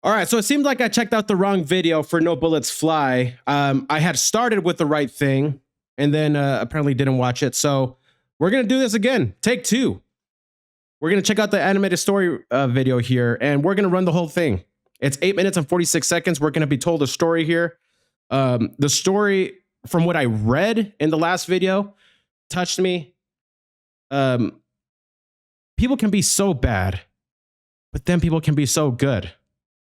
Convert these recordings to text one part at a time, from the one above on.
All right, so it seemed like I checked out the wrong video for No Bullets Fly. I had started with the right thing and then apparently didn't watch it. So we're going to do this again. Take two. We're going to check out the animated story video here, and we're going to run the whole thing. It's 8 minutes and 46 seconds. We're going to be told a story here. The story, from what I read in the last video, touched me. People can be so bad, but then people can be so good.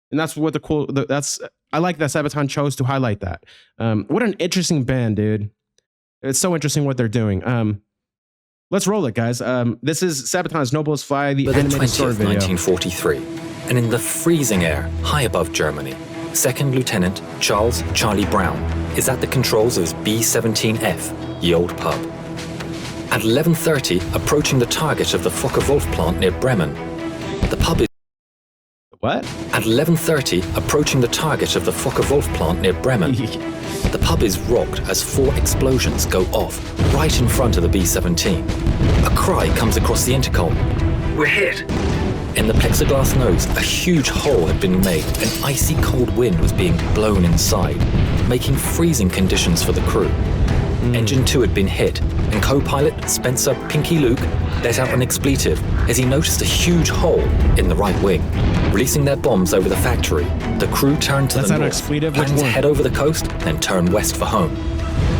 And that's what I like that SABATON chose to highlight that. What an interesting band, dude. It's so interesting what they're doing. Let's roll it, guys. This is SABATON's No Bullets Fly, the animated story video. 1943, and in the freezing air, high above Germany, Second Lieutenant Charles Charlie Brown is at the controls of his B-17F, the old pub. At 11:30, approaching the target of the Pkwy plant near Bremen, the pub is... What? At 11:30, approaching the target of the Pkwy plant near Bremen, the pub is rocked as 4 explosions go off right in front of the B-17. A cry comes across the intercom. We're hit! In the plexiglass nose, a huge hole had been made and icy cold wind was being blown inside, making freezing conditions for the crew. Engine 2 had been hit, and co-pilot Spencer Pinky Luke let out an expletive as he noticed a huge hole in the right wing. Releasing their bombs over the factory, the crew turned to the north, planned to head over the coast, then turn west for home.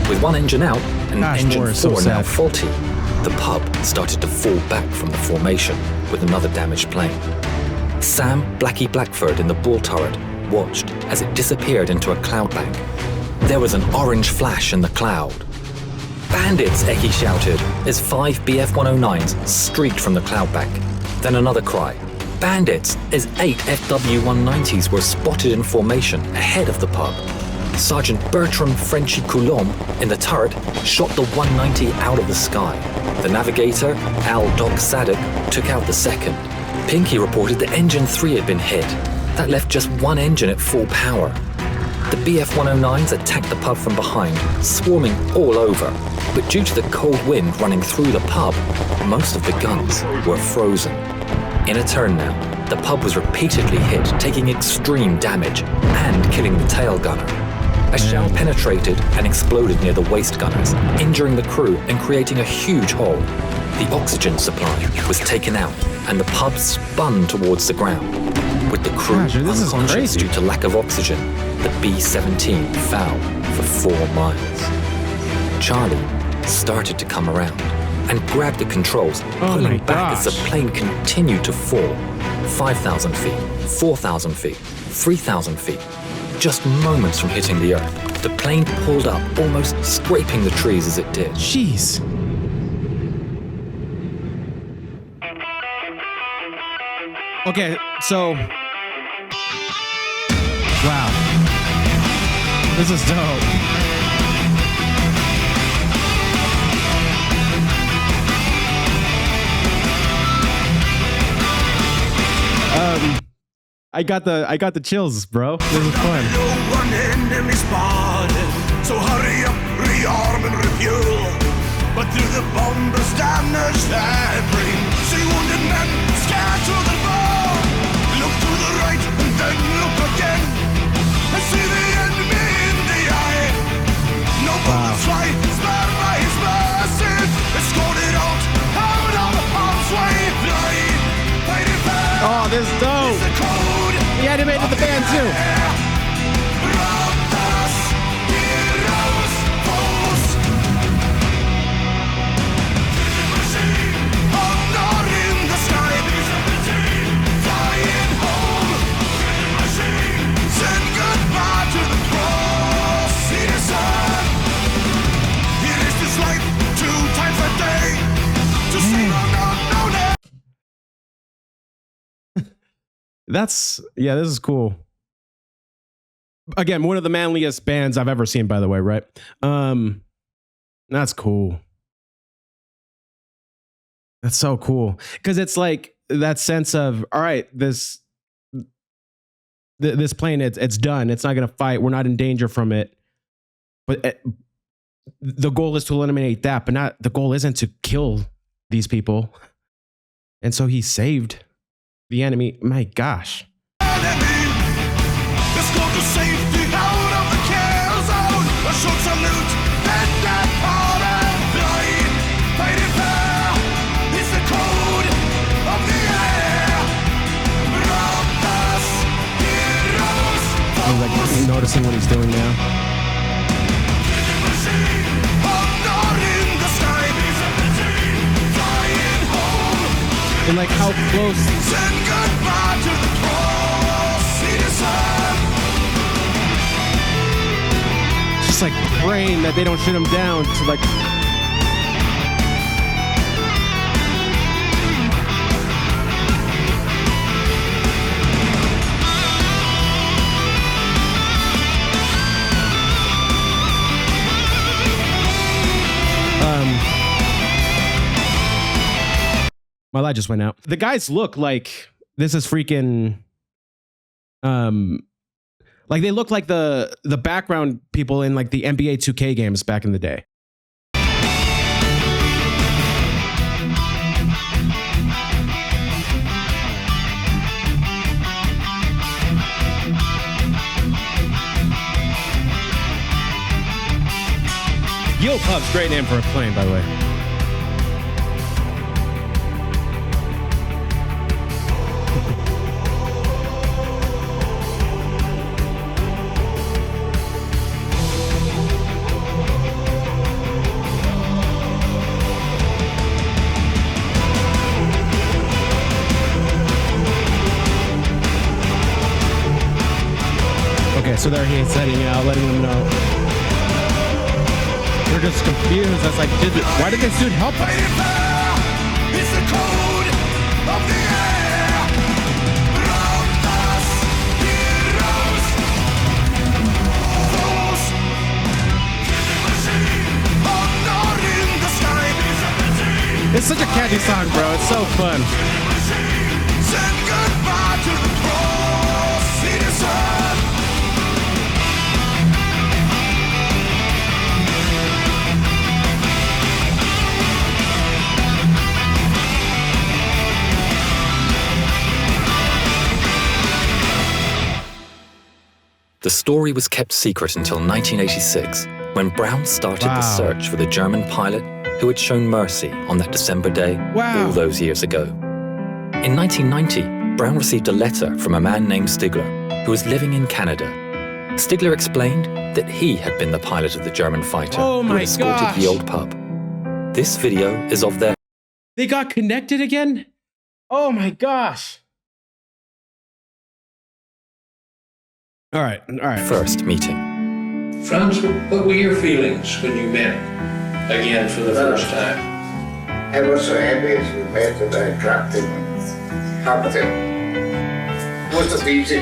With one engine out and engine 4 now faulty, the pub started to fall back from the formation with another damaged plane. Sam Blackie Blackford in the bull turret watched as it disappeared into a cloud bank. There was an orange flash in the cloud. Bandits, Eki shouted as 5 BF-109s streaked from the cloud bank. Then another cry. Bandits, as 8 FW-190s were spotted in formation ahead of the pub. Sergeant Bertram Frenchy Coulomb in the turret shot the 190 out of the sky. The navigator, Al Doc Sadek, took out the second. Pinky reported that engine 3 had been hit. That left just one engine at full power. The BF-109s attacked the pub from behind, swarming all over. But due to the cold wind running through the pub, most of the guns were frozen. In a turn now, the pub was repeatedly hit, taking extreme damage and killing the tail gunner. A shell penetrated and exploded near the waist gunners, injuring the crew and creating a huge hole. The oxygen supply was taken out and the pub spun towards the ground. With the crew unconscious due to lack of oxygen, the B-17 fell for 4 miles. Charlie started to come around and grabbed the controls, pulling back as the plane continued to fall. 5,000 feet, 4,000 feet, 3,000 feet. Just moments from hitting the earth, the plane pulled up, almost scraping the trees as it did. Jeez. Okay, so... Wow. This is dope. I got the chills, bro. This is fun. One enemy spotted, so hurry up, rearm and refuel. But through the bombers' damage that bring, see wounded men scatter the ball. Look to the right and then look again, and see the enemy in the eye. No bullets fly, spared by his massive, escorted out of harm's way. Oh, this is dope. He animated the band too. This is cool. Again, one of the manliest bands I've ever seen, by the way, right? That's cool. That's so cool. Because it's like that sense of, all right, this plane, it's done. It's not going to fight. We're not in danger from it. But the goal is to eliminate that, but the goal isn't to kill these people. And so he saved the enemy. My gosh. Enemy, Go to safety out of the kill zone. A short salute and that party. Flying, fighting fair is the code of the air. Brothers, heroes, I'm like noticing what he's doing now. And like how close. Send goodbye to the poor citizen. Just like praying that they don't shoot him down to like. My light just went out. The guys look like this is freaking like they look like the background people in like the NBA 2K games back in the day. Yield Pub's great name for a plane, by the way. So there he is heading out, letting them know. They're just confused. I was like, why did this dude help us? It's the code of the air. Brothers, heroes, foes. Honor in the sky. It's such a catchy song, bro. It's so fun. Send goodbye to the poor citizen. The story was kept secret until 1986, when Brown started the search for the German pilot who had shown mercy on that December day all those years ago. In 1990, Brown received a letter from a man named Stigler, who was living in Canada. Stigler explained that he had been the pilot of the German fighter who had escorted the old pub. This video is of their... They got connected again? Oh my gosh. All right. First meeting. Franz, what were your feelings when you met again for the first time? I was so happy as we met that I dropped him and hugged him. It wasn't easy.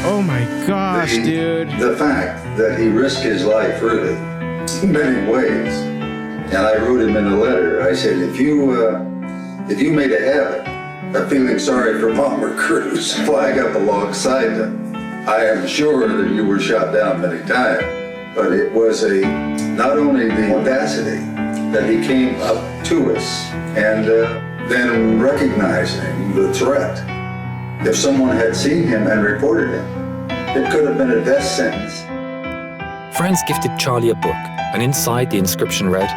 Oh my gosh, dude. The fact that he risked his life really in many ways. And I wrote him in a letter, I said, if you made a habit of feeling sorry for bomber crews, flag up alongside them, I am sure that you were shot down many times. But it was not only the audacity that he came up to us and then recognizing the threat. If someone had seen him and reported him, it could have been a death sentence. Franz gifted Charlie a book, and inside the inscription read,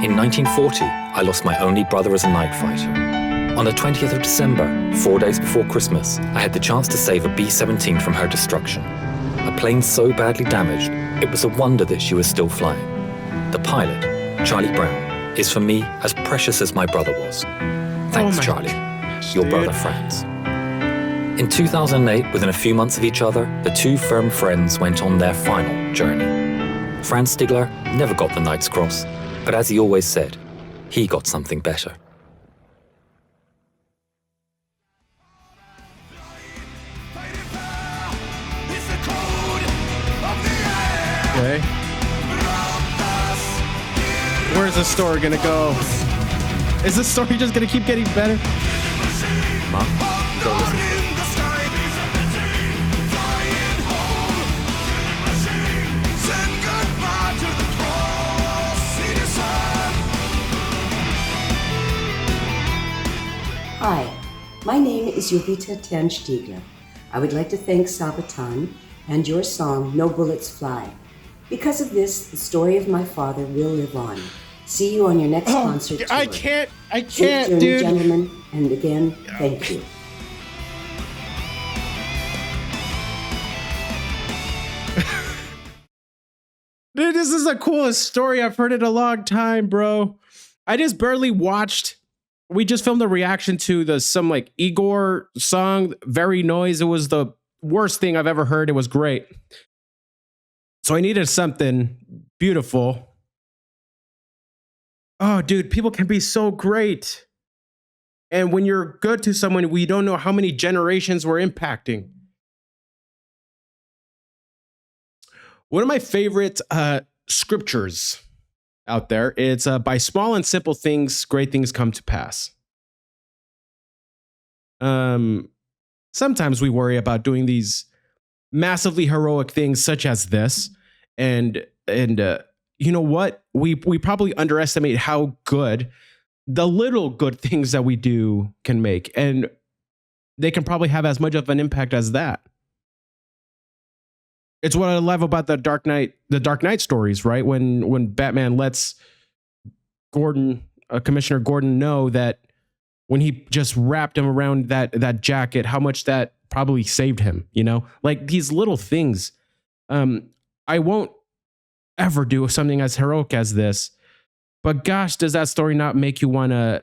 "In 1940, I lost my only brother as a night fighter. On the 20th of December, 4 days before Christmas, I had the chance to save a B-17 from her destruction. A plane so badly damaged, it was a wonder that she was still flying. The pilot, Charlie Brown, is for me as precious as my brother was. Thanks, Charlie. Your brother, Franz." In 2008, within a few months of each other, the two firm friends went on their final journey. Franz Stigler never got the Knight's Cross, but as he always said, he got something better. Okay. Where's this story gonna go? Is this story just gonna keep getting better? Mom, go listen. Hi, My name is Jovita Tanstiegler. I would like to thank SABATON and your song, No Bullets Fly. Because of this, the story of my father will live on. See you on your next concert tour. I can't, Safe journey, dude. gentlemen, and again, thank you. Dude, this is the coolest story I've heard in a long time, bro. I just barely watched. We just filmed a reaction to some like Igor song, Very Noise. It was the worst thing I've ever heard. It was great. So I needed something beautiful. Oh, dude, people can be so great. And when you're good to someone, we don't know how many generations we're impacting. One of my favorite scriptures out there, it's by small and simple things, great things come to pass. Sometimes we worry about doing these massively heroic things such as this. And you know what? We probably underestimate how good the little good things that we do can make. And they can probably have as much of an impact as that. It's what I love about the Dark Knight stories, right? When Batman lets Commissioner Gordon know that when he just wrapped him around that jacket, how much that probably saved him, you know? Like these little things. I won't ever do something as heroic as this, but gosh, does that story not make you want to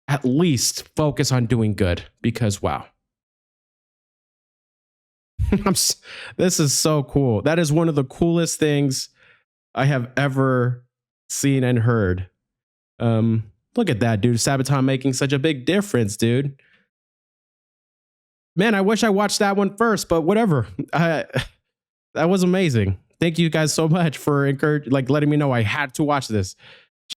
at least focus on doing good? Because wow. This is so cool. That is one of the coolest things I have ever seen and heard. Look at that, dude. SABATON making such a big difference, dude. Man, I wish I watched that one first, but whatever. That was amazing. Thank you guys so much for letting me know I had to watch this.